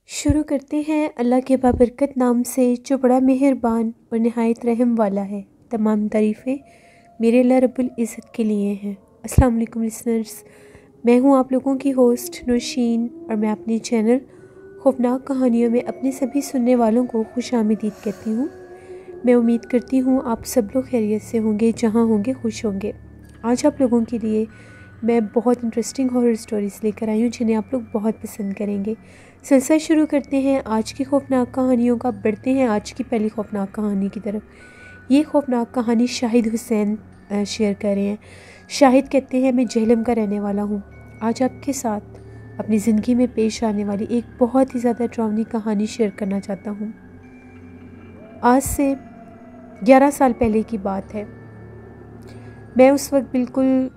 شروع کرتے ہیں اللہ کے بابرکت نام سے جو بڑا مہربان اور نہایت رحم والا ہے۔ تمام تعریفیں میرے اللہ رب العزت کے لیے ہیں۔ السلام علیکم لسنرز، میں ہوں آپ لوگوں کی ہوسٹ نوشین، اور میں اپنے چینل خوفناک کہانیوں میں اپنے سبھی سننے والوں کو خوش آمدید کہتی ہوں۔ میں امید کرتی ہوں آپ سب لوگ خیریت سے ہوں گے، جہاں ہوں گے خوش ہوں گے۔ آج آپ لوگوں کے لیے میں بہت انٹرسٹنگ ہارر سٹوریز لے کر آئی ہوں جنہیں آپ لوگ بہت پسند کریں گے۔ سلسلہ شروع کرتے ہیں آج کی خوفناک کہانیوں کا۔ بڑھتے ہیں آج کی پہلی خوفناک کہانی کی طرف۔ یہ خوفناک کہانی شاہد حسین شیئر کر رہے ہیں۔ شاہد کہتے ہیں میں جہلم کا رہنے والا ہوں۔ آج آپ کے ساتھ اپنی زندگی میں پیش آنے والی ایک بہت ہی زیادہ ڈراؤنی کہانی شیئر کرنا چاہتا ہوں۔ آج سے 11 سال پہلے کی بات ہے۔ میں اس وقت بالکل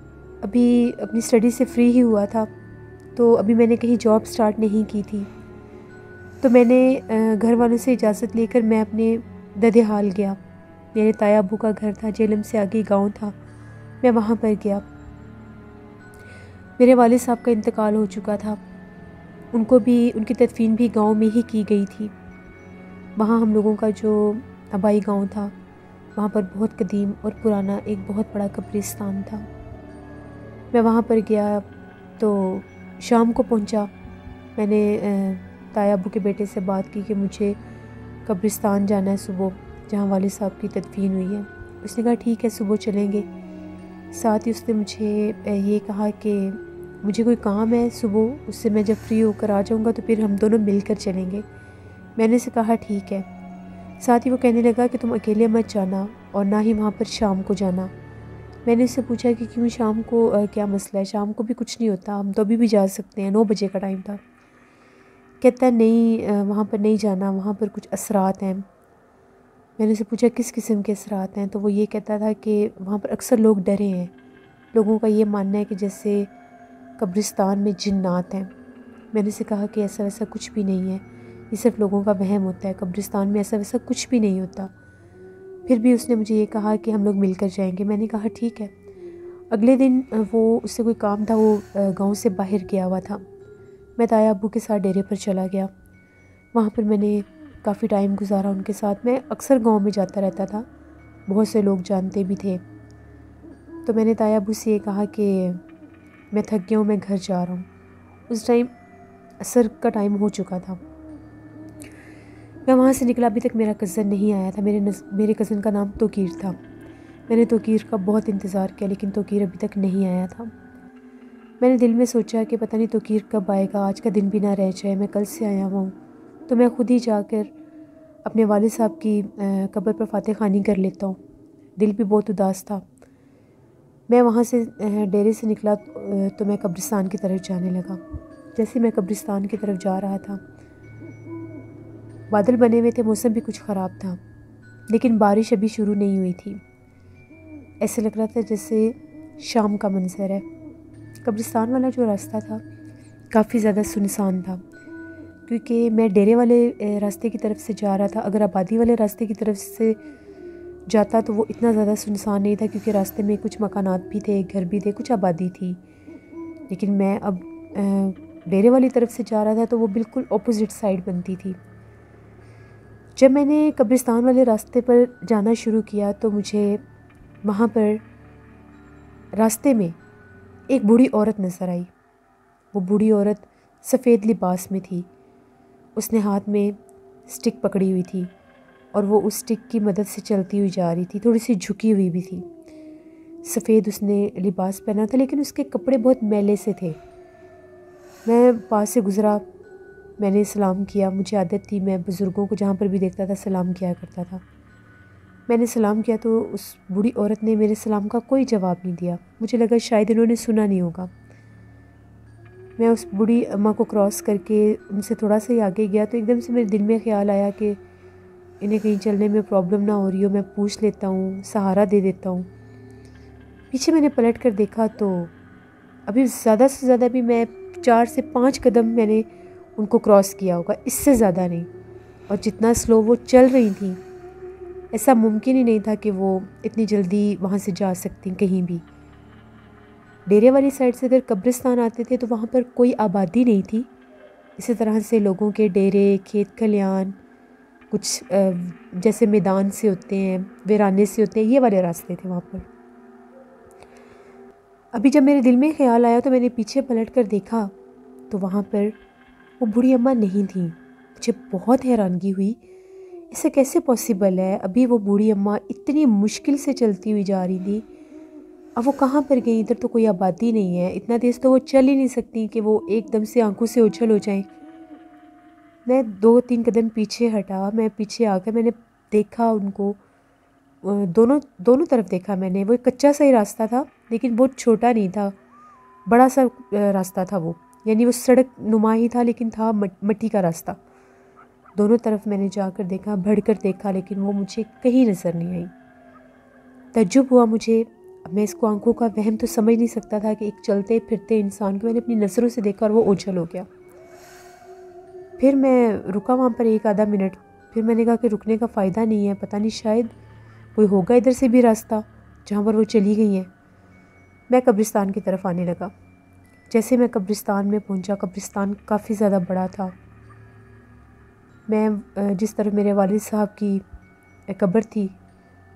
ابھی اپنی اسٹڈی سے فری ہی ہوا تھا، تو ابھی میں نے کہیں جاب سٹارٹ نہیں کی تھی، تو میں نے گھر والوں سے اجازت لے کر میں اپنے ددھیال گیا۔ میرے تایا ابو کا گھر تھا، جہلم سے آگے گاؤں تھا، میں وہاں پر گیا۔ میرے والد صاحب کا انتقال ہو چکا تھا، ان کی تدفین بھی گاؤں میں ہی کی گئی تھی۔ وہاں ہم لوگوں کا جو آبائی گاؤں تھا، وہاں پر بہت قدیم اور پرانا ایک بہت بڑا قبرستان تھا۔ میں وہاں پر گیا تو شام کو پہنچا۔ میں نے تایا ابو کے بیٹے سے بات کی کہ مجھے قبرستان جانا ہے صبح، جہاں والد صاحب کی تدفین ہوئی ہے۔ اس نے کہا ٹھیک ہے صبح چلیں گے۔ ساتھ ہی اس نے مجھے یہ کہا کہ مجھے کوئی کام ہے صبح، اس سے میں جب فری ہو کر آ جاؤں گا تو پھر ہم دونوں مل کر چلیں گے۔ میں نے اسے کہا ٹھیک ہے۔ ساتھ ہی وہ کہنے لگا کہ تم اکیلے مت جانا اور نہ ہی وہاں پر شام کو جانا۔ میں نے اس سے پوچھا کہ کیوں شام کو کیا مسئلہ ہے؟ شام کو بھی کچھ نہیں ہوتا، ہم تو ابھی بھی جا سکتے ہیں، 9 بجے کا ٹائم تھا۔ کہتا ہے نہیں وہاں پر نہیں جانا، وہاں پر کچھ اثرات ہیں۔ میں نے اسے پوچھا کس قسم کے اثرات ہیں؟ تو وہ یہ کہتا تھا کہ وہاں پر اکثر لوگ ڈرے ہیں، لوگوں کا یہ ماننا ہے کہ جیسے قبرستان میں جنات ہیں۔ میں نے اسے کہا کہ ایسا ویسا کچھ بھی نہیں ہے، یہ صرف لوگوں کا وہم ہوتا ہے، قبرستان میں ایسا ویسا کچھ بھی نہیں ہوتا۔ پھر بھی اس نے مجھے یہ کہا کہ ہم لوگ مل کر جائیں گے۔ میں نے کہا ٹھیک ہے۔ اگلے دن اس سے کوئی کام تھا، وہ گاؤں سے باہر گیا ہوا تھا۔ میں تایا ابو کے ساتھ ڈیرے پر چلا گیا۔ وہاں پر میں نے کافی ٹائم گزارا ان کے ساتھ۔ میں اکثر گاؤں میں جاتا رہتا تھا، بہت سے لوگ جانتے بھی تھے۔ تو میں نے تایا ابو سے یہ کہا کہ میں تھک گیا ہوں، میں گھر جا رہا ہوں۔ اس ٹائم عصر کا ٹائم ہو چکا تھا۔ میں وہاں سے نکلا، ابھی تک میرا کزن نہیں آیا تھا۔ میرے کزن کا نام توقیر تھا۔ میں نے توقیر کا بہت انتظار کیا، لیکن توقیر ابھی تک نہیں آیا تھا۔ میں نے دل میں سوچا کہ پتہ نہیں توقیر کب آئے گا، آج کا دن بھی نہ رہ جائے، میں کل سے آیا ہوں تو میں خود ہی جا کر اپنے والد صاحب کی قبر پر فاتح خوانی کر لیتا ہوں۔ دل بھی بہت اداس تھا۔ میں وہاں سے ڈیرے سے نکلا تو میں قبرستان کی طرف جانے لگا۔ جیسے میں قبرستان کی طرف جا رہا تھا، بادل بنے ہوئے تھے، موسم بھی کچھ خراب تھا، لیکن بارش ابھی شروع نہیں ہوئی تھی۔ ایسے لگ رہا تھا جیسے شام کا منظر ہے۔ قبرستان والا جو راستہ تھا کافی زیادہ سنسان تھا، کیونکہ میں ڈیرے والے راستے کی طرف سے جا رہا تھا۔ اگر آبادی والے راستے کی طرف سے جاتا تو وہ اتنا زیادہ سنسان نہیں تھا، کیونکہ راستے میں کچھ مکانات بھی تھے، گھر بھی تھے، کچھ آبادی تھی۔ لیکن میں اب ڈیرے والی طرف سے جا رہا تھا تو وہ بالکل اپوزٹ سائڈ بنتی تھی۔ جب میں نے قبرستان والے راستے پر جانا شروع کیا تو مجھے وہاں پر راستے میں ایک بوڑھی عورت نظر آئی۔ وہ بوڑھی عورت سفید لباس میں تھی، اس نے ہاتھ میں سٹک پکڑی ہوئی تھی اور وہ اس سٹک کی مدد سے چلتی ہوئی جا رہی تھی، تھوڑی سی جھکی ہوئی بھی تھی۔ سفید اس نے لباس پہنا تھا، لیکن اس کے کپڑے بہت میلے سے تھے۔ میں پاس سے گزرا، میں نے سلام کیا، مجھے عادت تھی میں بزرگوں کو جہاں پر بھی دیکھتا تھا سلام کیا کرتا تھا۔ میں نے سلام کیا تو اس بوڑھی عورت نے میرے سلام کا کوئی جواب نہیں دیا۔ مجھے لگا شاید انہوں نے سنا نہیں ہوگا۔ میں اس بوڑھی اماں کو کراس کر کے ان سے تھوڑا سا ہی آگے گیا تو ایک دم سے میرے دل میں خیال آیا کہ انہیں کہیں چلنے میں پرابلم نہ ہو رہی ہو، میں پوچھ لیتا ہوں، سہارا دے دیتا ہوں۔ پیچھے میں نے پلٹ کر دیکھا تو ابھی زیادہ سے زیادہ بھی میں 4 سے 5 قدم میں نے ان کو کراس کیا ہوگا، اس سے زیادہ نہیں۔ اور جتنا سلو وہ چل رہی تھیں، ایسا ممکن ہی نہیں تھا کہ وہ اتنی جلدی وہاں سے جا سکتی کہیں بھی۔ ڈیرے والی سائڈ سے اگر قبرستان آتے تھے تو وہاں پر کوئی آبادی نہیں تھی، اسی طرح سے لوگوں کے ڈیرے، کھیت کھلیان، کچھ جیسے میدان سے ہوتے ہیں، ویرانے سے ہوتے ہیں، یہ والے راستے تھے وہاں پر۔ ابھی جب میرے دل میں خیال آیا تو میں نے پیچھے پلٹ کر دیکھا تو وہاں پر وہ بوڑھی اماں نہیں تھیں۔ مجھے بہت حیرانگی ہوئی، اسے کیسے پاسبل ہے؟ ابھی وہ بوڑھی اماں اتنی مشکل سے چلتی ہوئی جا رہی تھی، اب وہ کہاں پر گئیں؟ ادھر تو کوئی آبادی نہیں ہے، اتنا تیز تو وہ چل ہی نہیں سکتی کہ وہ ایک دم سے آنکھوں سے اوجھل ہو جائیں۔ میں 2-3 قدم پیچھے ہٹا، میں پیچھے آ کر میں نے دیکھا ان کو، دونوں طرف دیکھا میں نے۔ وہ ایک کچا سا ہی راستہ تھا لیکن بہت چھوٹا نہیں تھا، بڑا سا راستہ تھا وہ، یعنی وہ سڑک نما ہی تھا لیکن تھا مٹی کا راستہ۔ دونوں طرف میں نے جا کر دیکھا، بڑھ کر دیکھا، لیکن وہ مجھے کہیں نظر نہیں آئی۔ تعجب ہوا مجھے، اب میں اس کو آنکھوں کا وہم تو سمجھ نہیں سکتا تھا کہ ایک چلتے پھرتے انسان کو میں نے اپنی نظروں سے دیکھا اور وہ اوجھل ہو گیا۔ پھر میں رکا وہاں پر 1 آدھا منٹ، پھر میں نے کہا کہ رکنے کا فائدہ نہیں ہے، پتہ نہیں شاید کوئی ہوگا ادھر سے بھی راستہ جہاں پر وہ چلی گئی ہیں۔ میں قبرستان کی طرف آنے لگا۔ جیسے میں قبرستان میں پہنچا، قبرستان کافی زیادہ بڑا تھا۔ میں جس طرف میرے والد صاحب کی قبر تھی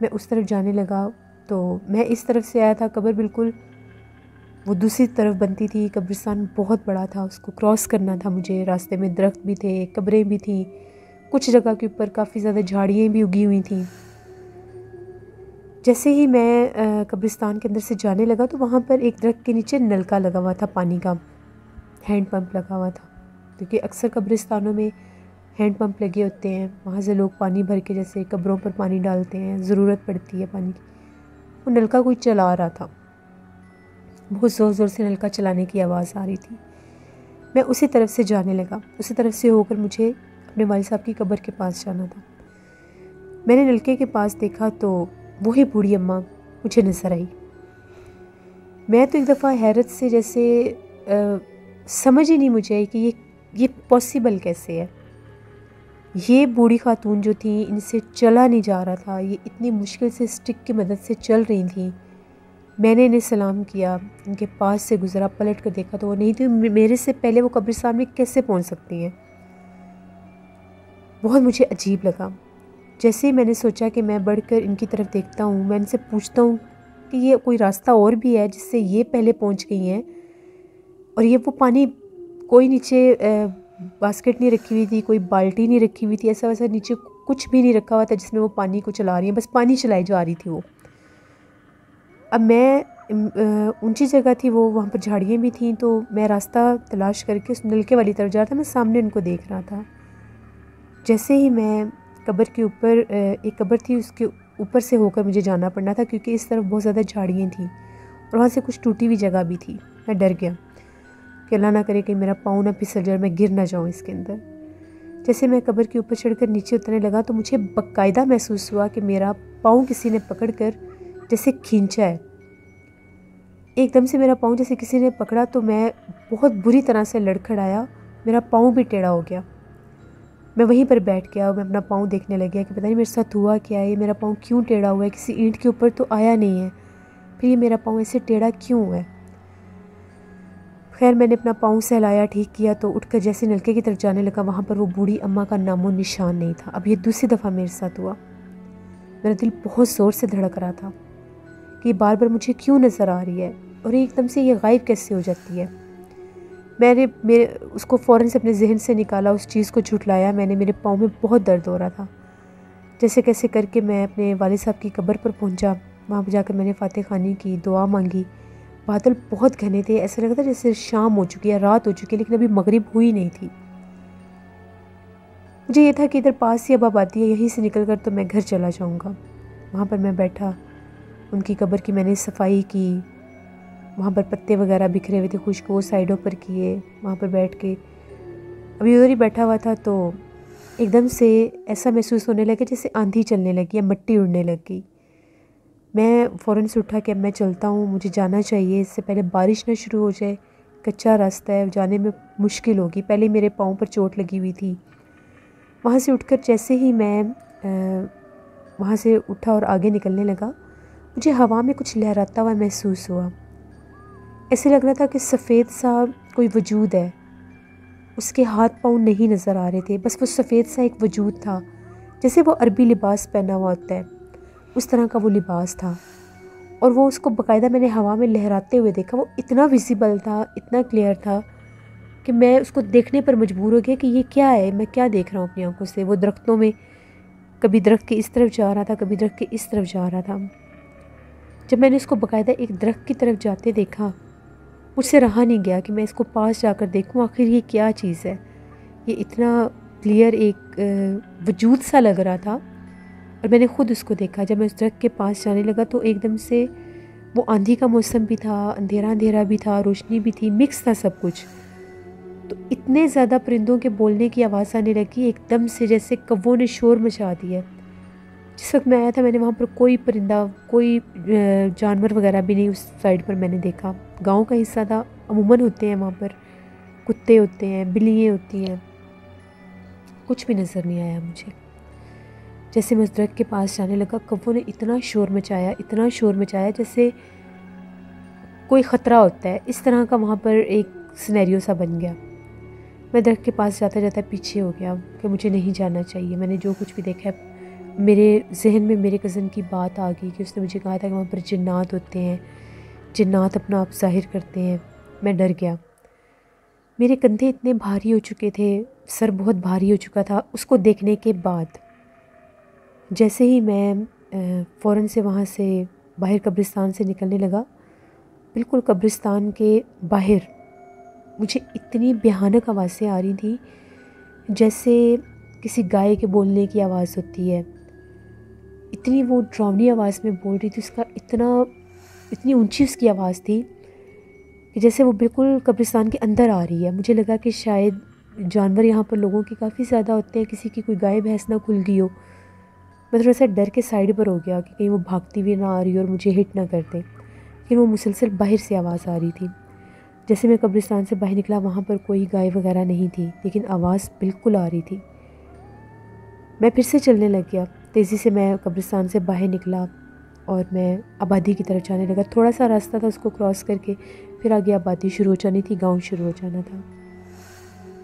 میں اس طرف جانے لگا تو میں اس طرف سے آیا تھا، قبر بالکل وہ دوسری طرف بنتی تھی۔ قبرستان بہت بڑا تھا، اس کو کراس کرنا تھا مجھے، راستے میں درخت بھی تھے، قبریں بھی تھیں، کچھ جگہ کے اوپر کافی زیادہ جھاڑیاں بھی اگی ہوئی تھیں۔ جیسے ہی میں قبرستان کے اندر سے جانے لگا تو وہاں پر ایک درخت کے نیچے نلکا لگا ہوا تھا، پانی کا ہینڈ پمپ لگا ہوا تھا، کیونکہ اکثر قبرستانوں میں ہینڈ پمپ لگے ہوتے ہیں، وہاں سے لوگ پانی بھر کے جیسے قبروں پر پانی ڈالتے ہیں، ضرورت پڑتی ہے پانی کی۔ وہ نلکا کوئی چلا رہا تھا، بہت زور زور سے نلکا چلانے کی آواز آ رہی تھی۔ میں اسی طرف سے جانے لگا، اسی طرف سے ہو کر مجھے اپنے والد صاحب کی قبر کے پاس جانا تھا۔ میں نے نلکے کے پاس دیکھا تو وہی بوڑھی اماں مجھے نظر آئی۔ میں تو ایک دفعہ حیرت سے جیسے سمجھ ہی نہیں مجھے آئی کہ یہ پاسبل کیسے ہے۔ یہ بوڑھی خاتون جو تھیں، ان سے چلا نہیں جا رہا تھا، یہ اتنی مشکل سے اسٹک کی مدد سے چل رہی تھیں۔ میں نے انہیں سلام کیا، ان کے پاس سے گزرا، پلٹ کر دیکھا تو وہ نہیں تھی۔ میرے سے پہلے وہ قبرستان میں کیسے پہنچ سکتی ہیں؟ بہت مجھے عجیب لگا۔ جیسے ہی میں نے سوچا کہ میں بڑھ کر ان کی طرف دیکھتا ہوں، میں ان سے پوچھتا ہوں کہ یہ کوئی راستہ اور بھی ہے جس سے یہ پہلے پہنچ گئی ہیں؟ اور یہ وہ پانی کوئی نیچے باسکٹ نہیں رکھی ہوئی تھی، کوئی بالٹی نہیں رکھی ہوئی تھی، ایسا ویسا نیچے کچھ بھی نہیں رکھا ہوا تھا جس میں وہ پانی کو چلا رہی ہیں، بس پانی چلائی جا رہی تھی وہ۔ اب میں اونچی جگہ تھی، وہ وہاں پر جھاڑیاں بھی تھیں، تو میں راستہ تلاش کر کے اس نلکے والی طرف جا رہا تھا، میں سامنے ان کو دیکھ رہا تھا۔ جیسے ہی میں قبر کے اوپر، ایک قبر تھی اس کے اوپر سے ہو کر مجھے جانا پڑنا تھا کیونکہ اس طرف بہت زیادہ جھاڑیاں تھیں اور وہاں سے کچھ ٹوٹی ہوئی جگہ بھی تھی۔ میں ڈر گیا کہ اللہ نہ کرے کہ میرا پاؤں نہ پھسل جائے اور میں گر نہ جاؤں اس کے اندر۔ جیسے میں قبر کے اوپر چڑھ کر نیچے اترنے لگا تو مجھے باقاعدہ محسوس ہوا کہ میرا پاؤں کسی نے پکڑ کر جیسے کھینچا ہے۔ ایک دم سے میرا پاؤں جیسے کسی نے پکڑا تو میں بہت بری طرح سے لڑکھڑایا، میرا پاؤں بھی ٹیڑھا ہو گیا۔ میں وہیں پر بیٹھ گیا، میں اپنا پاؤں دیکھنے لگ گیا کہ پتہ نہیں میرے ساتھ ہوا کیا ہے، یہ میرا پاؤں کیوں ٹیڑھا ہوا ہے، کسی اینٹ کے اوپر تو آیا نہیں ہے، پھر یہ میرا پاؤں ایسے ٹیڑھا کیوں ہوا ہے؟ خیر میں نے اپنا پاؤں سہلایا، ٹھیک کیا تو اٹھ کر جیسے نلکے کی طرف جانے لگا، وہاں پر وہ بوڑھی اماں کا نام و نشان نہیں تھا۔ اب یہ دوسری دفعہ میرے ساتھ ہوا۔ میرا دل بہت زور سے دھڑک رہا تھا کہ یہ بار بار مجھے کیوں نظر آ رہی ہے اور ایک دم سے یہ غائب کیسے ہو جاتی ہے۔ میں نے اس کو فوراً سے اپنے ذہن سے نکالا، اس چیز کو جھٹلایا۔ میرے پاؤں میں بہت درد ہو رہا تھا۔ جیسے کیسے کر کے میں اپنے والد صاحب کی قبر پر پہنچا، وہاں پہ جا کر میں نے فاتح خوانی کی، دعا مانگی۔ بادل بہت گھنے تھے، ایسا لگتا تھا جیسے شام ہو چکی ہے، رات ہو چکی ہے، لیکن ابھی مغرب ہوئی نہیں تھی۔ مجھے یہ تھا کہ ادھر پاس ہی اب آبادی ہے، یہیں سے نکل کر تو میں گھر چلا جاؤں گا۔ وہاں پر میں بیٹھا، ان کی قبر کی میں نے صفائی کی، وہاں پر پتے وغیرہ بکھرے ہوئے تھے خشک، وہ سائڈوں پر کیے، وہاں پر بیٹھ کے ابھی ادھر ہی بیٹھا ہوا تھا تو ایک دم سے ایسا محسوس ہونے لگا جیسے آندھی چلنے لگی یا مٹی اڑنے لگ گئی۔ میں فوراً سے اٹھا کہ اب میں چلتا ہوں، مجھے جانا چاہیے، اس سے پہلے بارش نہ شروع ہو جائے، کچا راستہ ہے، جانے میں مشکل ہوگی، پہلے میرے پاؤں پر چوٹ لگی ہوئی تھی۔ وہاں سے اٹھ کر جیسے ہی میں وہاں سے اٹھا اور آگے نکلنے لگا، مجھے ہوا میں کچھ لہراتا ہوا محسوس ہوا۔ ایسے لگ رہا تھا کہ سفید سا کوئی وجود ہے، اس کے ہاتھ پاؤں نہیں نظر آ رہے تھے، بس وہ سفید سا ایک وجود تھا، جیسے وہ عربی لباس پہنا ہوا ہوتا ہے اس طرح کا وہ لباس تھا، اور وہ اس کو باقاعدہ میں نے ہوا میں لہراتے ہوئے دیکھا۔ وہ اتنا ویزیبل تھا، اتنا کلیئر تھا کہ میں اس کو دیکھنے پر مجبور ہو گیا کہ یہ کیا ہے، میں کیا دیکھ رہا ہوں اپنی آنکھوں سے۔ وہ درختوں میں کبھی درخت کے اس طرف جا رہا تھا، کبھی درخت کے اس طرف جا رہا تھا۔ جب میں نے اس کو باقاعدہ ایک درخت کی طرف جاتے دیکھا، مجھ سے رہا نہیں گیا کہ میں اس کو پاس جا کر دیکھوں آخر یہ کیا چیز ہے۔ یہ اتنا کلیئر ایک وجود سا لگ رہا تھا، اور میں نے خود اس کو دیکھا۔ جب میں اس درخت کے پاس جانے لگا تو ایک دم سے وہ آندھی کا موسم بھی تھا، اندھیرا اندھیرا بھی تھا، روشنی بھی تھی، مکس تھا سب کچھ۔ تو اتنے زیادہ پرندوں کے بولنے کی آواز آنے لگی ایک دم سے، جیسے کووں نے شور مچا دیا۔ جس وقت میں آیا تھا میں نے وہاں پر کوئی پرندہ، کوئی جانور وغیرہ بھی نہیں اس سائڈ پر میں نے دیکھا۔ گاؤں کا حصہ تھا، عموماً ہوتے ہیں وہاں پر، کتے ہوتے ہیں، بلیاں ہوتی ہیں، کچھ بھی نظر نہیں آیا مجھے۔ جیسے میں اس درخت کے پاس جانے لگا، کووں نے اتنا شور مچایا، اتنا شور مچایا جیسے کوئی خطرہ ہوتا ہے، اس طرح کا وہاں پر ایک سینیریو سا بن گیا۔ میں درخت کے پاس جاتا جاتا پیچھے ہو گیا کہ مجھے نہیں جانا چاہیے۔ میں نے جو کچھ بھی دیکھا، میرے ذہن میں میرے کزن کی بات آ گئی کہ اس نے مجھے کہا تھا کہ وہاں پر جنات ہوتے ہیں، جنات اپنا آپ ظاہر کرتے ہیں۔ میں ڈر گیا، میرے کندھے اتنے بھاری ہو چکے تھے، سر بہت بھاری ہو چکا تھا اس کو دیکھنے کے بعد۔ جیسے ہی میں فوراً سے وہاں سے باہر قبرستان سے نکلنے لگا، بالکل قبرستان کے باہر مجھے اتنی بھیانک آوازیں آ رہی تھیں، جیسے کسی گائے کے بولنے کی آواز ہوتی ہے، اتنی وہ ڈراؤنی آواز میں بول رہی تھی، اس کا اتنی اونچی اس کی آواز تھی کہ جیسے وہ بالکل قبرستان کے اندر آ رہی ہے۔ مجھے لگا کہ شاید جانور یہاں پر لوگوں کے کافی زیادہ ہوتے ہیں، کسی کی کوئی گائے بھینس نہ کھل گئی ہو۔ میں تھوڑا سا ڈر کے سائڈ پر ہو گیا کہ کہیں وہ بھاگتی ہوئی نہ آ رہی ہو اور مجھے ہٹ نہ کر دے، لیکن وہ مسلسل باہر سے آواز آ رہی تھی۔ جیسے میں قبرستان سے باہر نکلا، وہاں پر کوئی گائے وغیرہ نہیں تھی، لیکن آواز بالکل آ رہی تھی۔ میں پھر سے چلنے لگ گیا، تیزی سے میں قبرستان سے باہر نکلا اور میں آبادی کی طرف جانے لگا۔ تھوڑا سا راستہ تھا، اس کو کراس کر کے پھر آگے آبادی شروع ہو جانی تھی، گاؤں شروع ہو جانا تھا۔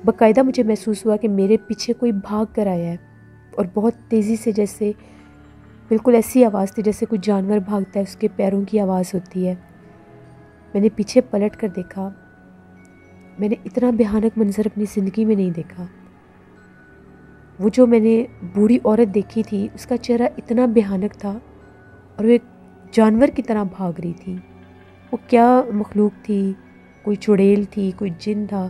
باقاعدہ مجھے محسوس ہوا کہ میرے پیچھے کوئی بھاگ کر آیا ہے، اور بہت تیزی سے، جیسے بالکل ایسی آواز تھی جیسے کوئی جانور بھاگتا ہے، اس کے پیروں کی آواز ہوتی ہے۔ میں نے پیچھے پلٹ کر دیکھا، میں نے اتنا بھیانک منظر اپنی زندگی میں نہیں دیکھا۔ وہ جو میں نے بوڑھی عورت دیکھی تھی، اس کا چہرہ اتنا بھیانک تھا، اور وہ ایک جانور کی طرح بھاگ رہی تھی۔ وہ کیا مخلوق تھی، کوئی چڑیل تھی، کوئی جن تھا،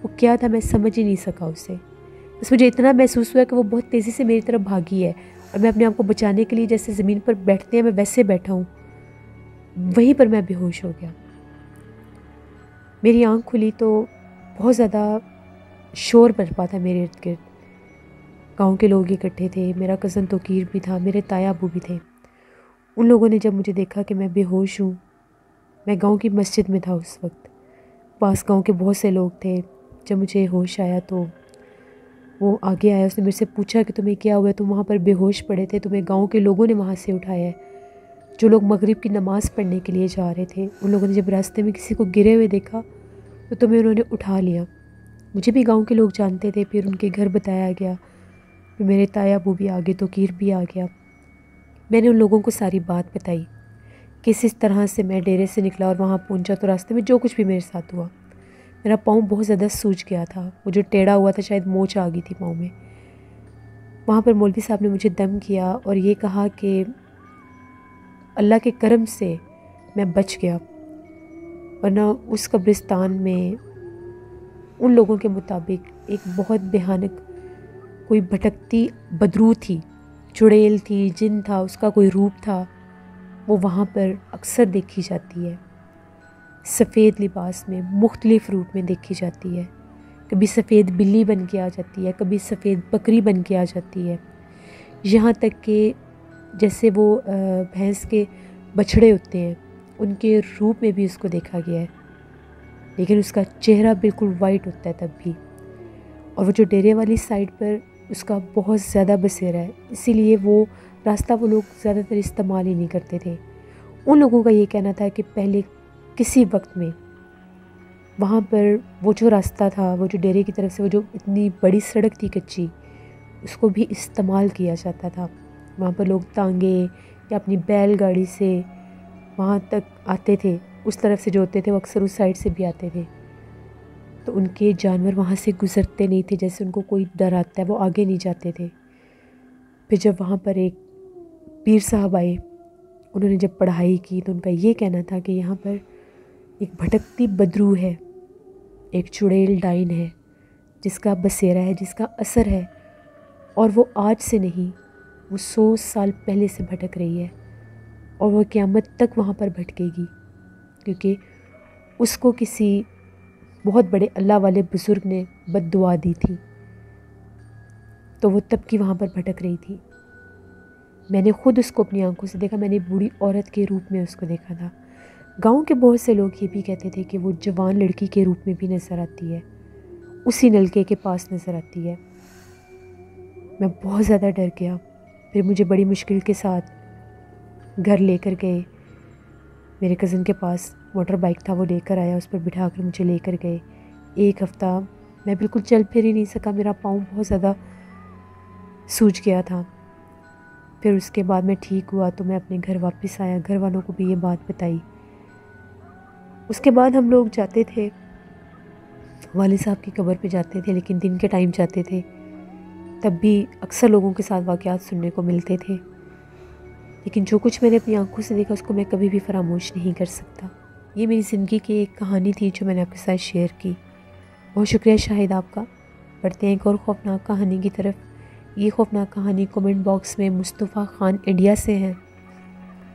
وہ کیا تھا میں سمجھ ہی نہیں سکا اسے۔ بس مجھے اتنا محسوس ہوا کہ وہ بہت تیزی سے میری طرف بھاگی ہے، اور میں اپنے آپ کو بچانے کے لیے جیسے زمین پر بیٹھتے ہیں میں ویسے بیٹھا ہوں، وہیں پر میں بے ہوش ہو گیا۔ میری آنکھ کھلی تو بہت زیادہ شور برپا تھا میرے ارد گرد، گاؤں کے لوگ اکٹھے تھے، میرا کزن توقیر بھی تھا، میرے تایا ابو بھی تھے۔ ان لوگوں نے جب مجھے دیکھا کہ میں بے ہوش ہوں، میں گاؤں کی مسجد میں تھا اس وقت، پاس گاؤں کے بہت سے لوگ تھے۔ جب مجھے ہوش آیا تو وہ آگے آیا، اس نے میرے سے پوچھا کہ تمہیں کیا ہوا ہے، تم وہاں پر بے ہوش پڑے تھے، تمہیں گاؤں کے لوگوں نے وہاں سے اٹھایا ہے۔ جو لوگ مغرب کی نماز پڑھنے کے لیے جا رہے تھے، ان لوگوں نے جب راستے میں کسی کو گرے ہوئے دیکھا تو تمہیں انہوں نے اٹھا لیا۔ مجھے بھی گاؤں کے لوگ جانتے تھے، پھر ان کے گھر بتایا گیا، پھر میرے تایا ابو بھی آگے، توقیر بھی آ گیا۔ میں نے ان لوگوں کو ساری بات بتائی کہ اس طرح سے میں ڈیرے سے نکلا اور وہاں پہنچا تو راستے میں جو کچھ بھی میرے ساتھ ہوا۔ میرا پاؤں بہت زیادہ سوج گیا تھا، وہ جو ٹیڑھا ہوا تھا شاید موچ آ گئی تھی پاؤں میں۔ وہاں پر مولوی صاحب نے مجھے دم کیا اور یہ کہا کہ اللہ کے کرم سے میں بچ گیا، ورنہ اس قبرستان میں ان لوگوں کے مطابق ایک بہت بھیانک کوئی بھٹکتی بدرو تھی، چڑیل تھی، جن تھا، اس کا کوئی روپ تھا، وہ وہاں پر اکثر دیکھی جاتی ہے۔ سفید لباس میں مختلف روپ میں دیکھی جاتی ہے. کبھی سفید بلی بن کے آ جاتی ہے، کبھی سفید بکری بن کے آ جاتی ہے، یہاں تک کہ جیسے وہ بھینس کے بچھڑے ہوتے ہیں ان کے روپ میں بھی اس کو دیکھا گیا ہے، لیکن اس کا چہرہ بالکل وائٹ ہوتا ہے تب بھی. اور وہ جو ڈیرے والی سائڈ پر اس کا بہت زیادہ بسیرا ہے، اسی لیے وہ راستہ وہ لوگ زیادہ تر استعمال ہی نہیں کرتے تھے. ان لوگوں کا یہ کہنا تھا کہ پہلے کسی وقت میں وہاں پر وہ جو راستہ تھا، وہ جو ڈیرے کی طرف سے وہ جو اتنی بڑی سڑک تھی کچی، اس کو بھی استعمال کیا جاتا تھا. وہاں پر لوگ تانگے یا اپنی بیل گاڑی سے وہاں تک آتے تھے. اس طرف سے جو ہوتے تھے وہ اکثر اس سائڈ سے بھی آتے تھے، تو ان کے جانور وہاں سے گزرتے نہیں تھے. جیسے ان کو کوئی ڈر آتا ہے وہ آگے نہیں جاتے تھے. پھر جب وہاں پر ایک پیر صاحب آئے، انہوں نے جب پڑھائی کی تو ان کا یہ کہنا تھا کہ یہاں پر ایک بھٹکتی بدرو ہے، ایک چڑیل ڈائن ہے جس کا بسیرا ہے، جس کا اثر ہے، اور وہ آج سے نہیں، وہ 100 سال پہلے سے بھٹک رہی ہے اور وہ قیامت تک وہاں پر بھٹکے گی، کیونکہ اس کو کسی بہت بڑے اللہ والے بزرگ نے بد دعا دی تھی، تو وہ تب کی وہاں پر بھٹک رہی تھی. میں نے خود اس کو اپنی آنکھوں سے دیکھا، میں نے بوڑھی عورت کے روپ میں اس کو دیکھا تھا. گاؤں کے بہت سے لوگ یہ بھی کہتے تھے کہ وہ جوان لڑکی کے روپ میں بھی نظر آتی ہے، اسی نلکے کے پاس نظر آتی ہے. میں بہت زیادہ ڈر گیا. پھر مجھے بڑی مشکل کے ساتھ گھر لے کر گئے. میرے کزن کے پاس موٹر بائک تھا، وہ لے کر آیا، اس پر بٹھا کر مجھے لے کر گئے. 1 ہفتہ میں بالکل چل پھر ہی نہیں سکا، میرا پاؤں بہت زیادہ سوج گیا تھا. پھر اس کے بعد میں ٹھیک ہوا تو میں اپنے گھر واپس آیا، گھر والوں کو بھی یہ بات بتائی. اس کے بعد ہم لوگ جاتے تھے، والد صاحب کی قبر پہ جاتے تھے، لیکن دن کے ٹائم جاتے تھے. تب بھی اکثر لوگوں کے ساتھ واقعات سننے کو ملتے تھے، لیکن جو کچھ میں نے اپنی آنکھوں سے دیکھا اس کو میں کبھی بھی فراموش نہیں کر سکتا. یہ میری زندگی کی ایک کہانی تھی جو میں نے آپ کے ساتھ شیئر کی. بہت شکریہ شاہد آپ کا. بڑھتے ہیں ایک اور خوفناک کہانی کی طرف. یہ خوفناک کہانی کومنٹ باکس میں مصطفیٰ خان انڈیا سے ہیں،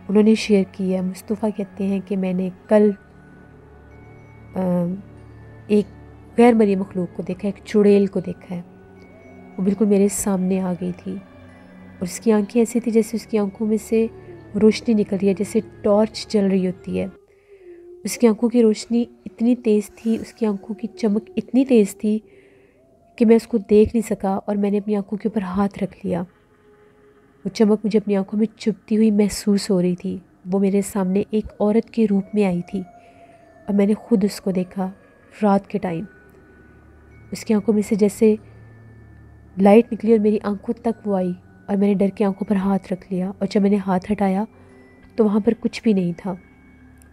انہوں نے شیئر کی ہے. مصطفیٰ کہتے ہیں کہ میں نے کل ایک غیر مرئی مخلوق کو دیکھا، ایک چڑیل کو دیکھا ہے. وہ بالکل میرے سامنے آ گئی تھی اور اس کی آنکھیں ایسی تھی جیسے اس کی آنکھوں میں سے روشنی نکل رہی ہے، جیسے ٹارچ جل رہی ہوتی ہے. اس کی آنکھوں کی روشنی اتنی تیز تھی، اس کی آنکھوں کی چمک اتنی تیز تھی کہ میں اس کو دیکھ نہیں سکا اور میں نے اپنی آنکھوں کے اوپر ہاتھ رکھ لیا. وہ چمک مجھے اپنی آنکھوں میں چبھتی ہوئی محسوس ہو رہی تھی. وہ میرے سامنے ایک عورت کے روپ میں آئی تھی اور میں نے خود اس کو دیکھا رات کے ٹائم. اس کی آنکھوں میں سے جیسے لائٹ نکلی اور میری آنکھوں تک وہ آئی اور میں نے ڈر کے آنکھوں پر ہاتھ رکھ لیا، اور جب میں نے ہاتھ ہٹایا تو وہاں پر کچھ بھی نہیں تھا.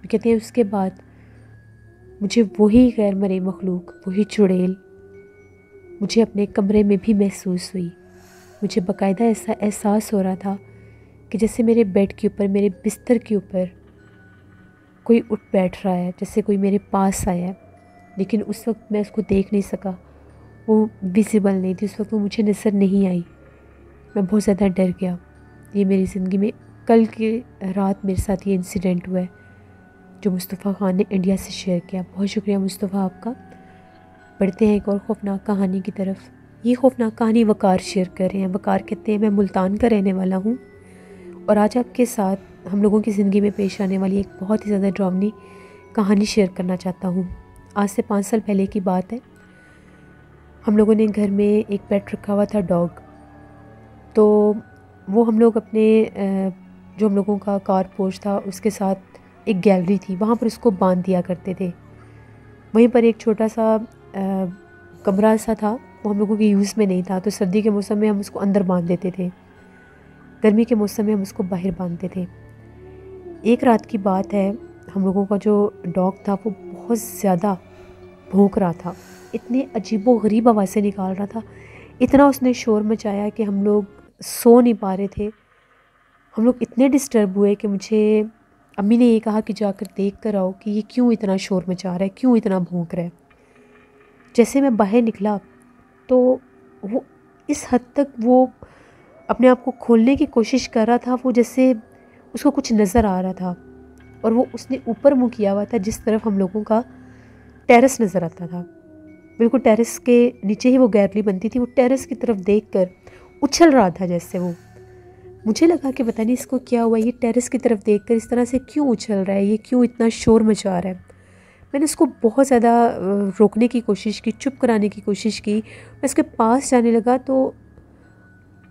کہتے ہیں اس کے بعد مجھے وہی غیر مرئی مخلوق، وہی چڑیل مجھے اپنے کمرے میں بھی محسوس ہوئی. مجھے باقاعدہ ایسا احساس ہو رہا تھا کہ جیسے میرے بیڈ کے اوپر، میرے بستر کے اوپر کوئی اٹھ بیٹھ رہا ہے، جیسے کوئی میرے پاس آیا ہے. لیکن اس وقت میں اس کو دیکھ نہیں سکا، وہ ویزیبل نہیں تھی، اس وقت وہ مجھے نظر نہیں آئی. میں بہت زیادہ ڈر گیا. یہ میری زندگی میں کل کی رات میرے ساتھ یہ انسیڈنٹ ہوا ہے جو مصطفیٰ خان نے انڈیا سے شیئر کیا. بہت شکریہ مصطفیٰ آپ کا. بڑھتے ہیں ایک اور خوفناک کہانی کی طرف. یہ خوفناک کہانی وقار شیئر کر رہے ہیں. وقار کہتے ہیں میں ملتان کا رہنے والا ہوں اور آج آپ کے ساتھ ہم لوگوں کی زندگی میں پیش آنے والی ایک بہت ہی زیادہ ڈراؤنی کہانی شیئر کرنا چاہتا ہوں. آج سے 5 سال پہلے کی بات ہے. ہم لوگوں نے گھر میں ایک پیٹ رکھا ہوا تھا، ڈاگ. تو وہ ہم لوگ اپنے جو ہم لوگوں کا کار پورچ تھا اس کے ساتھ ایک گیلری تھی، وہاں پر اس کو باندھ دیا کرتے تھے. وہیں پر ایک چھوٹا سا کمرہ سا تھا، وہ ہم لوگوں کے یوز میں نہیں تھا، تو سردی کے موسم میں ہم اس کو اندر باندھ دیتے تھے، گرمی کے موسم میں ہم اس کو باہر باندھتے تھے. ایک رات کی بات ہے، ہم لوگوں کا جو ڈاگ تھا وہ بہت زیادہ بھونک رہا تھا، اتنے عجیب و غریب آوازیں نکال رہا تھا، اتنا اس نے شور مچایا کہ ہم لوگ سو نہیں پا رہے تھے. ہم لوگ اتنے ڈسٹرب ہوئے کہ مجھے امی نے یہ کہا کہ جا کر دیکھ کر آؤ کہ یہ کیوں اتنا شور مچا رہا ہے، کیوں اتنا بھونک رہا ہے. جیسے میں باہر نکلا تو وہ اس حد تک وہ اپنے آپ کو کھولنے کی کوشش کر رہا تھا، وہ جیسے اس کو کچھ نظر آ رہا تھا. اور وہ اس نے اوپر منہ کیا ہوا تھا جس طرف ہم لوگوں کا ٹیرس نظر آتا تھا، بالکل ٹیرس کے نیچے ہی وہ گیلری بنتی تھی، وہ ٹیرس کی طرف دیکھ کر اچھل رہا تھا جیسے وہ. مجھے لگا کہ پتہ نہیں اس کو کیا ہوا، یہ ٹیرس کی طرف دیکھ کر اس طرح سے کیوں اچھل رہا ہے، یہ کیوں اتنا شور مچا رہا ہے. میں نے اس کو بہت زیادہ روکنے کی کوشش کی، چپ کرانے کی کوشش کی. میں اس کے پاس جانے لگا تو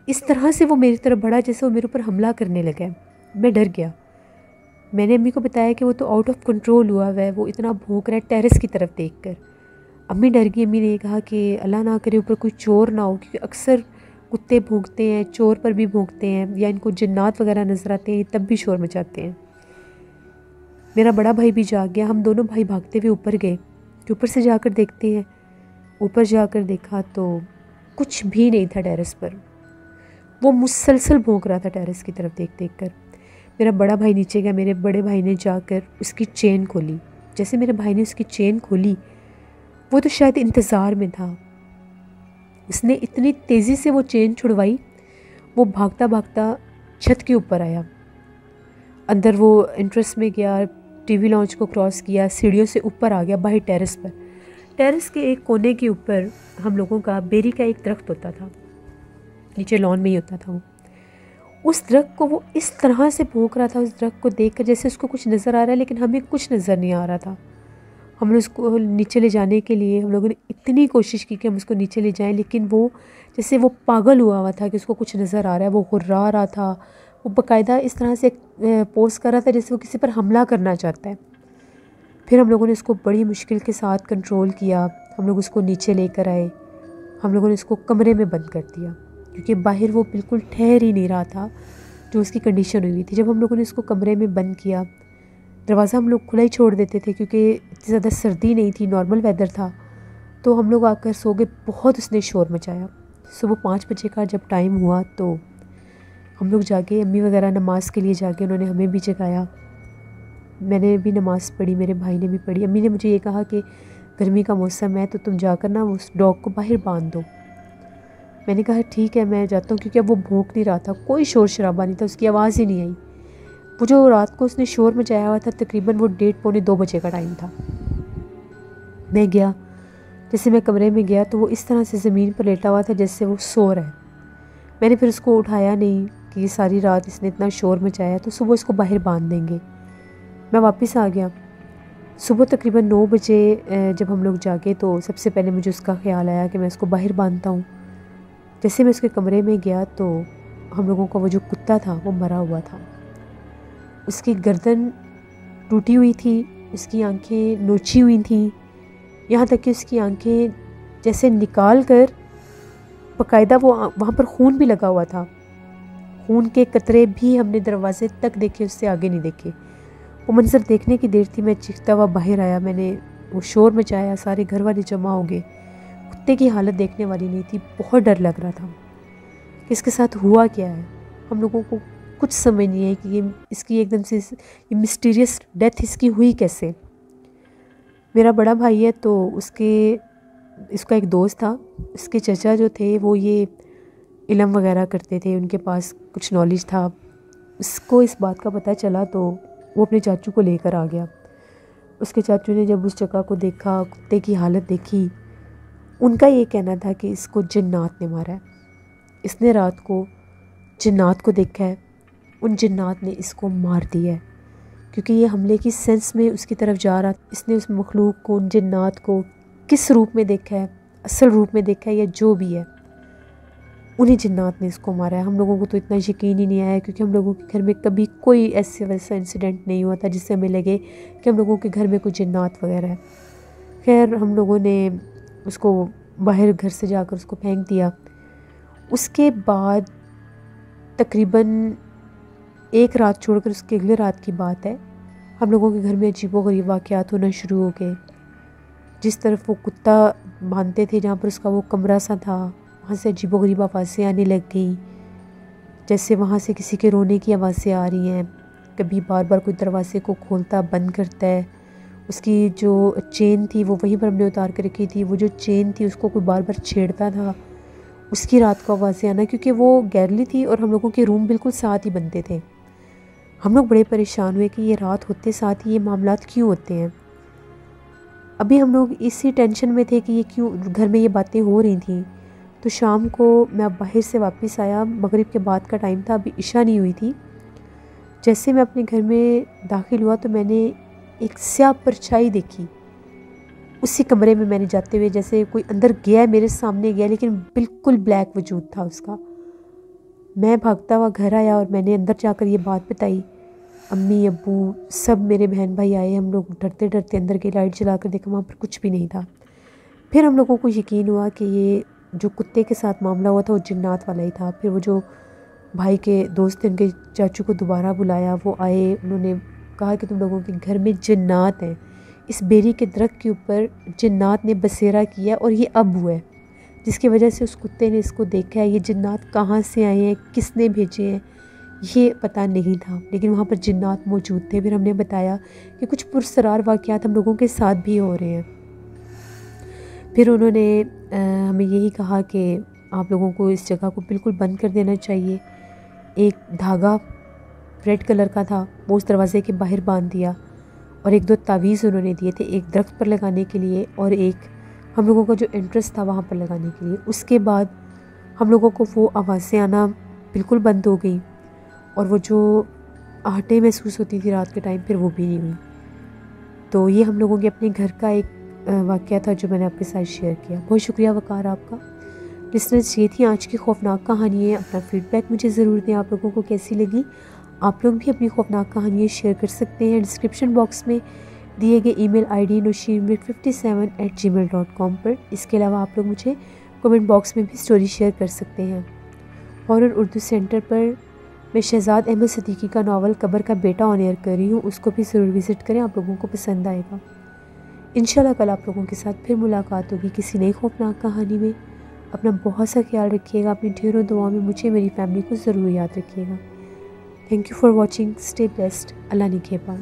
اس طرح سے وہ میری طرف بڑھا جیسے وہ میرے اوپر حملہ کرنے لگا. میں ڈر گیا. میں نے امی کو بتایا کہ وہ تو آؤٹ آف کنٹرول ہوا ہے، وہ اتنا بھونک رہا ہے ٹیرس کی طرف دیکھ کر. امی ڈر گئی. امی نے یہ کہا کہ اللہ نہ کرے اوپر کوئی چور نہ ہو، کیونکہ اکثر کتے بھونکتے ہیں، چور پر بھی بھونکتے ہیں، یا ان کو جنات وغیرہ نظر آتے ہیں تب بھی شور مچاتے ہیں. میرا بڑا بھائی بھی جاگ گیا. ہم دونوں بھائی بھاگتے ہوئے اوپر گئے کہ اوپر سے جا کر دیکھتے ہیں. اوپر جا کر دیکھا تو کچھ بھی نہیں تھا ٹیرس پر. وہ مسلسل بھونک رہا تھا ٹیرس کی طرف دیکھ دیکھ کر. میرا بڑا بھائی نیچے گیا. میرے بڑے بھائی نے جا کر اس کی چین کھولی. جیسے میرے بھائی نے اس کی چین کھولی، وہ تو شاید انتظار میں تھا. اس نے اتنی تیزی سے وہ چین چھڑوائی، وہ بھاگتا بھاگتا چھت کے اوپر آیا. اندر وہ انٹرس میں گیا، ٹی وی لانچ کو کراس کیا، سیڑھیوں سے اوپر آ گیا باہر ٹیرس پر. ٹیرس کے ایک کونے کے اوپر ہم لوگوں کا بیری کا ایک درخت ہوتا تھا، نیچے لان میں ہی ہوتا تھا وہ. اس درخت کو وہ اس طرح سے بھونک رہا تھا، اس درخت کو دیکھ کر جیسے اس کو کچھ نظر آ رہا ہے، لیکن ہمیں کچھ نظر نہیں آ رہا تھا. ہم نے اس کو نیچے لے جانے کے لیے ہم لوگوں نے اتنی کوشش کی کہ ہم اس کو نیچے لے جائیں، لیکن وہ جیسے وہ پاگل ہوا تھا کہ اس کو کچھ نظر آ رہا ہے. وہ غرا رہا تھا، وہ باقاعدہ اس طرح سے پوز کر رہا تھا جیسے وہ کسی پر حملہ کرنا چاہتا ہے. پھر ہم لوگوں نے اس کو بڑی مشکل کے ساتھ کنٹرول کیا. ہم لوگ اس کو نیچے لے کر آئے. ہم لوگوں نے اس کو کمرے میں بند کر دیا، کیونکہ باہر وہ بالکل ٹھہر ہی نہیں رہا تھا جو اس کی کنڈیشن ہوئی تھی. جب ہم لوگوں نے اس کو کمرے میں بند کیا، دروازہ ہم لوگ کھلا ہی چھوڑ دیتے تھے کیونکہ اتنی زیادہ سردی نہیں تھی، نارمل ویدر تھا. تو ہم لوگ آ کر سو گئے. بہت اس نے شور مچایا. صبح 5 بجے کا جب ٹائم ہوا تو ہم لوگ جاگے. امی وغیرہ نماز کے لیے جاگے، انہوں نے ہمیں بھی جگایا. میں نے بھی نماز پڑھی، میرے بھائی نے بھی پڑھی. امی نے مجھے یہ کہا کہ گرمی کا موسم ہے تو تم جا کر نا اس ڈاگ کو باہر باندھ دو. میں نے کہا ٹھیک ہے میں جاتا ہوں، کیونکہ اب وہ بھونک نہیں رہا تھا، کوئی شور شرابہ نہیں تھا، اس کی آواز ہی نہیں آئی. وہ جو رات کو اس نے شور مچایا ہوا تھا تقریباً وہ 1:30 2 بجے کا ٹائم تھا. میں گیا، جیسے میں کمرے میں گیا تو وہ اس طرح سے زمین پر لیٹا ہوا تھا جیسے وہ سو رہا ہے. میں نے پھر اس کو اٹھایا نہیں کہ یہ ساری رات اس نے اتنا شور مچایا تو صبح اس کو باہر باندھ دیں گے. میں واپس آ گیا. صبح تقریباً 9 بجے جب ہم لوگ جاگے تو سب سے پہلے مجھے اس کا خیال آیا کہ میں اس کو باہر باندھتا ہوں. جیسے میں اس کے کمرے میں گیا تو ہم لوگوں کا وہ جو کتا تھا وہ مرا ہوا تھا. اس کی گردن ٹوٹی ہوئی تھی، اس کی آنکھیں نوچی ہوئی تھیں، یہاں تک کہ اس کی آنکھیں جیسے نکال کر باقاعدہ وہ وہاں پر خون بھی لگا ہوا تھا. خون کے قطرے بھی ہم نے دروازے تک دیکھے، اس سے آگے نہیں دیکھے. وہ منظر دیکھنے کی دیر تھی. میں چیختا ہوا باہر آیا، میں نے وہ شور مچایا، سارے گھر والے جمع ہو گئے. کتے کی حالت دیکھنے والی نہیں تھی. بہت ڈر لگ رہا تھا کہ اس کے ساتھ ہوا کیا ہے. ہم لوگوں کو کچھ سمجھ نہیں ہے کہ یہ اس کی ایک دم سے یہ مسٹیریس ڈیتھ اس کی ہوئی کیسے. میرا بڑا بھائی ہے تو اس کا ایک دوست تھا، اس کے چچا جو تھے وہ یہ علم وغیرہ کرتے تھے، ان کے پاس کچھ نالج تھا. اس کو اس بات کا پتہ چلا تو وہ اپنے چاچو کو لے کر آ گیا. اس کے چاچو نے جب اس جگہ کو دیکھا، کتے کی حالت دیکھی، ان کا یہ کہنا تھا کہ اس کو جنات نے مارا ہے. اس نے رات کو جنات کو دیکھا ہے، ان جنات نے اس کو مار دیا ہے. کیونکہ یہ حملے کی سینس میں اس کی طرف جا رہا. اس نے اس مخلوق کو، ان جنات کو کس روپ میں دیکھا ہے، اصل روپ میں دیکھا ہے یا جو بھی ہے، انہیں جنات نے اس کو مارا ہے. ہم لوگوں کو تو اتنا یقین ہی نہیں آیا کیونکہ ہم لوگوں کے گھر میں کبھی کوئی ایسے ویسا انسیڈنٹ نہیں ہوا تھا جس سے ہمیں لگے کہ ہم لوگوں کے گھر میں کوئی جنات وغیرہ ہے. خیر ہم لوگوں نے اس کو باہر گھر سے جا کر اس کو پھینک دیا. اس کے بعد تقریباً ایک رات چھوڑ کر اس کے اگلے رات کی بات ہے، ہم لوگوں کے گھر میں عجیب و غریب واقعات ہونا شروع ہو گئے. جس طرف وہ کتا باندھتے تھے، جہاں پر اس کا وہ کمرہ سا تھا، وہاں سے عجیب و غریب آوازیں آنے لگ گئیں، جیسے وہاں سے کسی کے رونے کی آوازیں آ رہی ہیں. کبھی بار بار کوئی دروازے کو کھولتا بند کرتا ہے. اس کی جو چین تھی وہ وہیں پر ہم نے اتار کے رکھی تھی، وہ جو چین تھی اس کو کوئی بار بار چھیڑتا تھا. اس کی رات کو آوازیں آنا، کیونکہ وہ گیرلی تھی اور ہم لوگوں کے روم بالکل ساتھ ہی بنتے تھے. ہم لوگ بڑے پریشان ہوئے کہ یہ رات ہوتے ساتھ ہی یہ معاملات کیوں ہوتے ہیں۔ ابھی ہم لوگ اسی ٹینشن میں تھے کہ یہ کیوں گھر میں یہ باتیں ہو رہی تھیں۔ تو شام کو میں باہر سے واپس آیا، مغرب کے بعد کا ٹائم تھا، ابھی عشاء نہیں ہوئی تھی۔ جیسے میں اپنے گھر میں داخل ہوا تو میں نے ایک سیاہ پرچھائی دیکھی اسی کمرے میں۔ میں نے جاتے ہوئے جیسے کوئی اندر گیا ہے، میرے سامنے گیا، لیکن بالکل بلیک وجود تھا اس کا۔ میں بھاگتا ہوا گھر آیا اور میں نے اندر جا کر یہ بات بتائی۔ امی ابو سب میرے بہن بھائی آئے، ہم لوگ ڈرتے ڈرتے اندر کے لائٹ جلا کر دیکھا، وہاں پر کچھ بھی نہیں تھا۔ پھر ہم لوگوں کو یقین ہوا کہ یہ جو کتے کے ساتھ معاملہ ہوا تھا وہ جنات والا ہی تھا۔ پھر وہ جو بھائی کے دوست ان کے چاچو کو دوبارہ بلایا، وہ آئے، انہوں نے کہا کہ تم لوگوں کے گھر میں جنات ہیں، اس بیری کے درخت کے اوپر جنات نے بسیرا کیا اور یہ اب ہوا ہے، جس کی وجہ سے اس کتے نے اس کو دیکھا ہے۔ یہ جنات کہاں سے آئے ہیں، کس نے بھیجے ہیں، یہ پتہ نہیں تھا، لیکن وہاں پر جنات موجود تھے۔ پھر ہم نے بتایا کہ کچھ پرسرار واقعات ہم لوگوں کے ساتھ بھی ہو رہے ہیں۔ پھر انہوں نے ہمیں یہی کہا کہ آپ لوگوں کو اس جگہ کو بالکل بند کر دینا چاہیے۔ ایک دھاگا ریڈ کلر کا تھا، وہ اس دروازے کے باہر باندھ دیا، اور ایک دو تعویذ انہوں نے دیے تھے، ایک درخت پر لگانے کے لیے اور ایک ہم لوگوں کا جو انٹرسٹ تھا وہاں پر لگانے کے لیے۔ اس کے بعد ہم لوگوں کو وہ آوازیں آنا بالکل بند ہو گئی، اور وہ جو آہٹیں محسوس ہوتی تھی رات کے ٹائم، پھر وہ بھی نہیں ہوئی۔ تو یہ ہم لوگوں کے اپنے گھر کا ایک واقعہ تھا جو میں نے آپ کے ساتھ شیئر کیا۔ بہت شکریہ وقار آپ کا۔ لسنرز، یہ تھی آج کی خوفناک کہانی ہے۔ اپنا فیڈ بیک مجھے ضرور دیں، آپ لوگوں کو کیسی لگی۔ آپ لوگ بھی اپنی خوفناک کہانیاں شیئر کر سکتے ہیں ڈسکرپشن باکس میں دیے گئے ای میل آئی ڈی nosheen57@gmail.com پر۔ اس کے علاوہ آپ لوگ مجھے کمنٹ باکس میں بھی سٹوری شیئر کر سکتے ہیں۔ ہارر اردو سینٹر پر میں شہزاد احمد صدیقی کا ناول قبر کا بیٹا آن ایئر کر رہی ہوں، اس کو بھی ضرور وزٹ کریں، آپ لوگوں کو پسند آئے گا۔ انشاءاللہ کل آپ لوگوں کے ساتھ پھر ملاقات ہوگی کسی نئی خوفناک کہانی میں۔ اپنا بہت سا خیال رکھیے گا، اپنی ڈھیروں دعاؤں میں مجھے میری فیملی کو ضرور یاد رکھیے گا۔ Thank you for watching, stay blessed, اللہ نگہبان۔